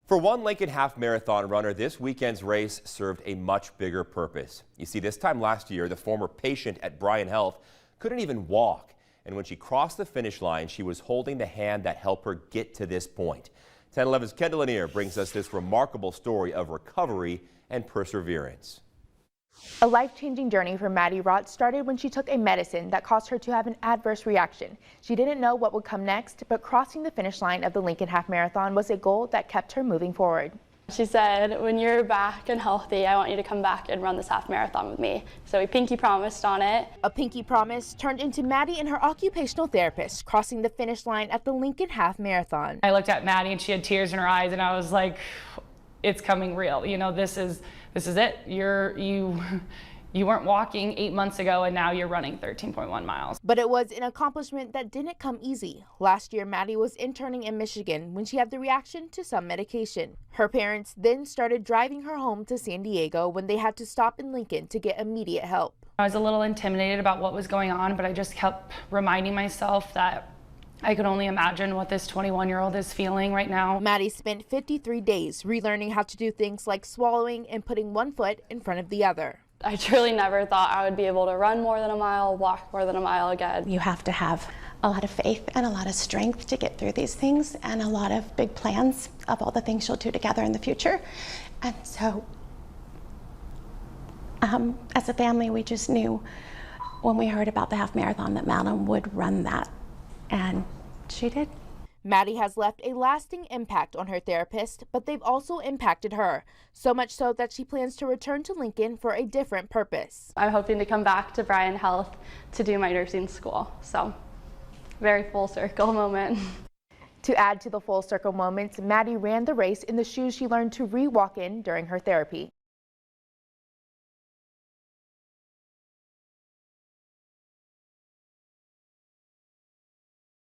For one Lincoln Half Marathon runner, this weekend's race served a much bigger purpose. You see, this time last year, the former patient at Bryan Health couldn't even walk. And when she crossed the finish line, she was holding the hand that helped her get to this point. 10/11's Kendall Lanier brings us this remarkable story of recovery and perseverance. A life-changing journey for Maddie Rott started when she took a medicine that caused her to have an adverse reaction. She didn't know what would come next, but crossing the finish line of the Lincoln Half Marathon was a goal that kept her moving forward. She said, when you're back and healthy, I want you to come back and run this half marathon with me. So we pinky promised on it. A pinky promise turned into Maddie and her occupational therapist crossing the finish line at the Lincoln Half Marathon. I looked at Maddie and she had tears in her eyes and I was like, it's coming real. You know, this is it. You weren't walking 8 months ago and now you're running 13.1 miles. But it was an accomplishment that didn't come easy. Last year, Maddie was interning in Michigan when she had the reaction to some medication. Her parents then started driving her home to San Diego when they had to stop in Lincoln to get immediate help. I was a little intimidated about what was going on, but I just kept reminding myself that I could only imagine what this 21-year-old is feeling right now. Maddie spent 53 days relearning how to do things like swallowing and putting one foot in front of the other. I truly never thought I would be able to run more than a mile, walk more than a mile again. You have to have a lot of faith and a lot of strength to get through these things, and a lot of big plans of all the things you'll do together in the future. And so as a family, we just knew when we heard about the half marathon that Madam would run that, and she did. Maddie has left a lasting impact on her therapist, but they've also impacted her, so much so that she plans to return to Lincoln for a different purpose. I'm hoping to come back to Bryan Health to do my nursing school, so very full circle moment. To add to the full circle moments, Maddie ran the race in the shoes she learned to re-walk in during her therapy.